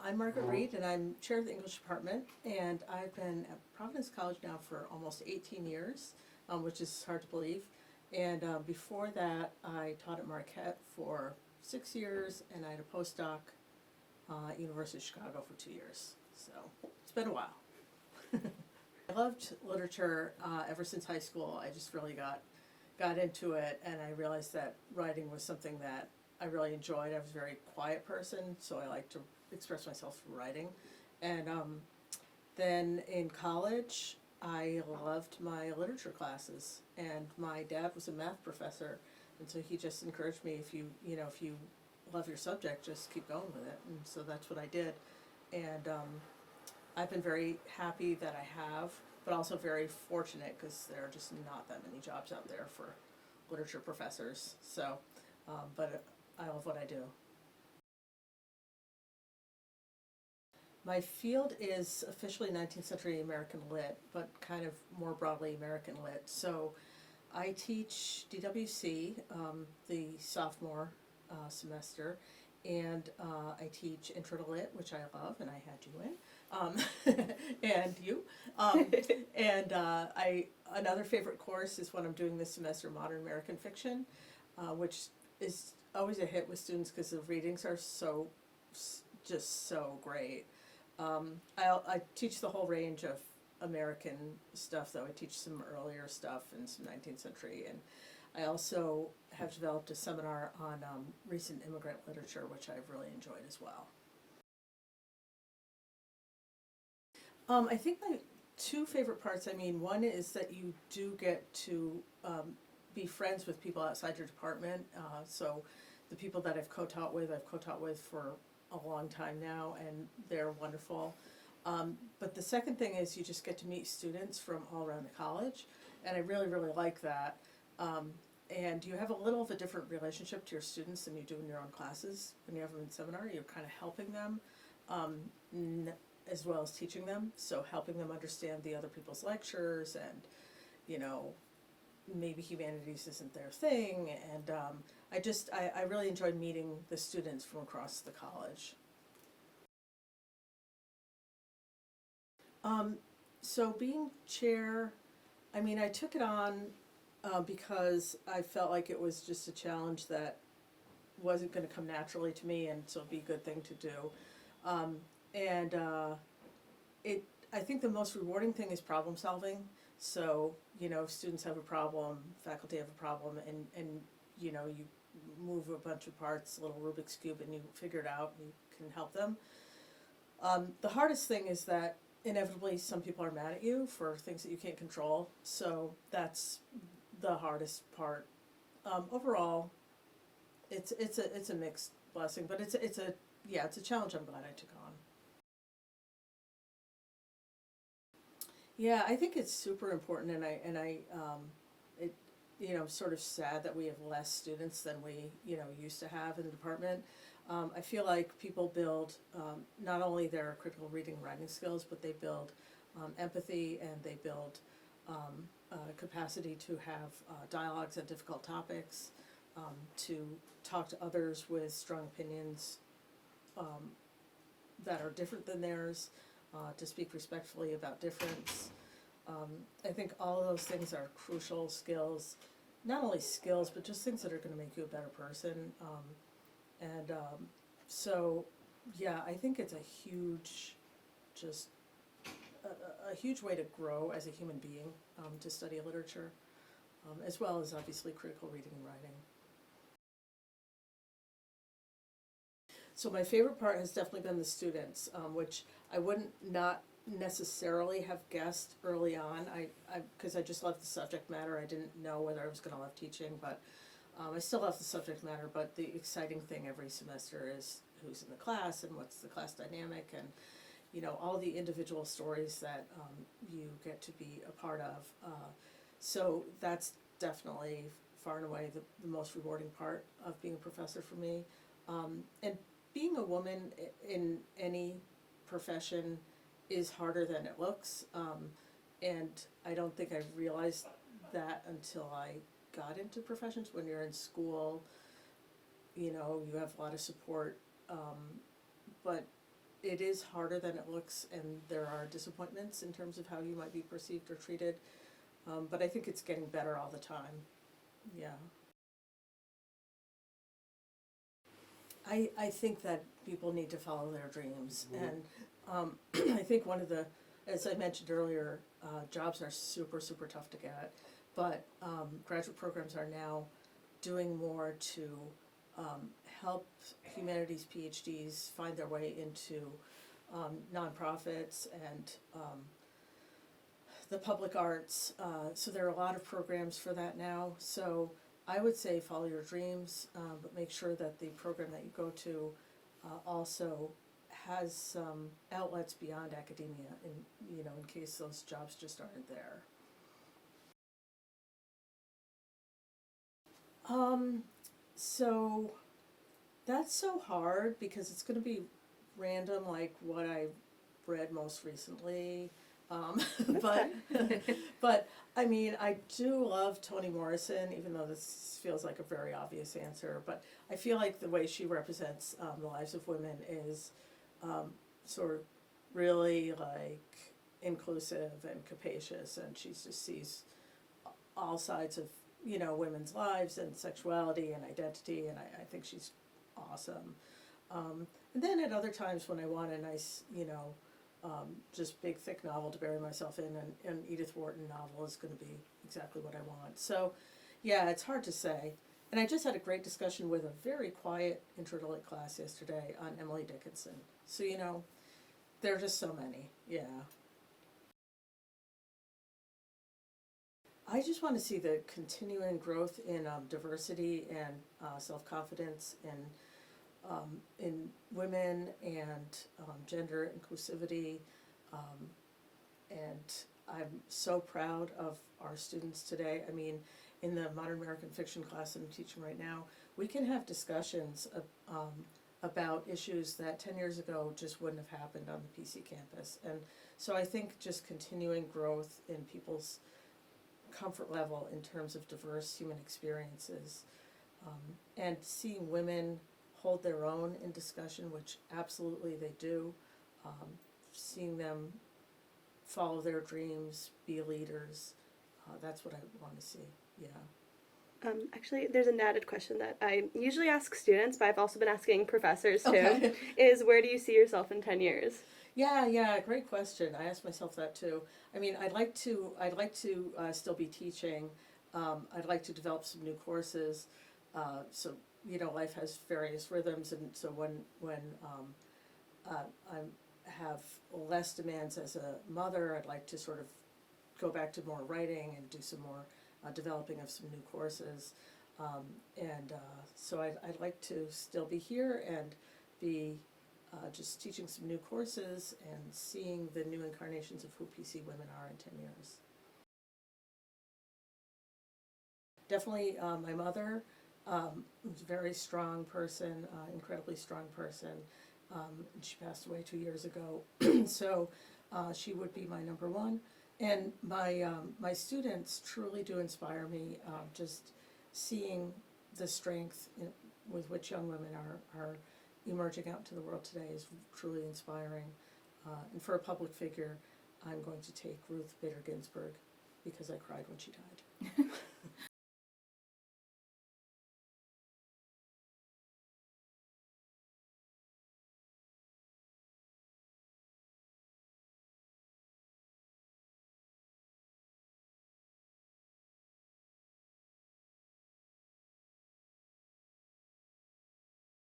I'm Margaret Reid, and I'm chair of the English department, and I've been at Providence College now for almost 18 years, which is hard to believe. And before that, I taught at Marquette for 6 years, and I had a postdoc at University of Chicago for 2 years. So it's been a while. I loved literature ever since high school. I just really got into it, and I realized that writing was something that I really enjoyed. I was a very quiet person, so I like to express myself through writing. And then in college, I loved my literature classes, and my dad was a math professor, and so he just encouraged me, if you love your subject, just keep going with it. And so that's what I did. And I've been very happy that I have, but also very fortunate because there are just not that many jobs out there for literature professors. So, but I love what I do. My field is officially 19th century American Lit, but kind of more broadly American Lit. So I teach DWC the sophomore semester, and I teach Intro to Lit, which I love, and I had you in, and you. Another favorite course is what I'm doing this semester, Modern American Fiction, which is always a hit with students because the readings are just so great. I teach the whole range of American stuff, though. I teach some earlier stuff and some 19th century, and I also have developed a seminar on recent immigrant literature, which I've really enjoyed as well. I think my two favorite parts, one is that you do get to be friends with people outside your department. So the people that I've co-taught with for a long time now, and they're wonderful. But the second thing is you just get to meet students from all around the college, and I really, really like that. And you have a little of a different relationship to your students than you do in your own classes. When you have them in seminar, you're kind of helping them as well as teaching them. So helping them understand the other people's lectures, and maybe humanities isn't their thing. And I really enjoy meeting the students from across the college. So being chair, I took it on because I felt like it was just a challenge that wasn't going to come naturally to me, and so it'd be a good thing to do. I think the most rewarding thing is problem solving. So, if students have a problem, faculty have a problem, and you move a bunch of parts, a little Rubik's Cube, and you figure it out, and you can help them. The hardest thing is that inevitably some people are mad at you for things that you can't control, so that's the hardest part. Overall, it's a mixed blessing, but it's a challenge I'm glad I took on. Yeah, I think it's super important, and I'm sort of sad that we have less students than we used to have in the department. I feel like people build not only their critical reading and writing skills, but they build empathy, and they build capacity to have dialogues on difficult topics, to talk to others with strong opinions that are different than theirs, to speak respectfully about difference. I think all of those things are crucial skills, not only skills, but just things that are going to make you a better person. So, yeah, I think it's a huge, a huge way to grow as a human being, to study literature, as well as obviously critical reading and writing. So my favorite part has definitely been the students, which I wouldn't not necessarily have guessed early on. Because I just loved the subject matter. I didn't know whether I was going to love teaching, but I still love the subject matter. But the exciting thing every semester is who's in the class and what's the class dynamic, and all the individual stories that you get to be a part of. So that's definitely far and away the most rewarding part of being a professor for me. And being a woman in any profession is harder than it looks, and I don't think I realized that until I got into professions. When you're in school, you have a lot of support, but it is harder than it looks, and there are disappointments in terms of how you might be perceived or treated, but I think it's getting better all the time, yeah. I think that people need to follow their dreams, and I think one of the, as I mentioned earlier, jobs are super, super tough to get, but graduate programs are now doing more to help humanities PhDs find their way into nonprofits and the public arts. So there are a lot of programs for that now. So I would say follow your dreams, but make sure that the program that you go to also has some outlets beyond academia, in case those jobs just aren't there. So that's so hard because it's going to be random, like what I read most recently. But but I mean, I do love Toni Morrison, even though this feels like a very obvious answer. But I feel like the way she represents the lives of women is sort of really like inclusive and capacious, and she just sees all sides of women's lives and sexuality and identity, and I think she's awesome. And then at other times when I want a nice, just big thick novel to bury myself in, and Edith Wharton novel is going to be exactly what I want. So yeah, it's hard to say. And I just had a great discussion with a very quiet intro to lit class yesterday on Emily Dickinson. So there are just so many, yeah. I just want to see the continuing growth in diversity and self-confidence in women, and gender inclusivity, and I'm so proud of our students today. I mean, in the modern American fiction class that I'm teaching right now, we can have discussions about issues that 10 years ago just wouldn't have happened on the PC campus. And so I think just continuing growth in people's comfort level in terms of diverse human experiences, and seeing women hold their own in discussion, which absolutely they do, seeing them follow their dreams, be leaders, that's what I want to see, yeah. Actually, there's an added question that I usually ask students, but I've also been asking professors too, Okay. is where do you see yourself in 10 years? Yeah, great question. I asked myself that too. I mean, I'd like to still be teaching. I'd like to develop some new courses. So life has various rhythms, and so when I have less demands as a mother, I'd like to sort of go back to more writing and do some more developing of some new courses. So I'd like to still be here and be just teaching some new courses and seeing the new incarnations of who PC women are in 10 years. Definitely my mother was a very strong person, incredibly strong person. She passed away 2 years ago, so she would be my number one. And my students truly do inspire me, just seeing the strength with which young women are emerging out into the world today is truly inspiring. And for a public figure, I'm going to take Ruth Bader Ginsburg, because I cried when she died.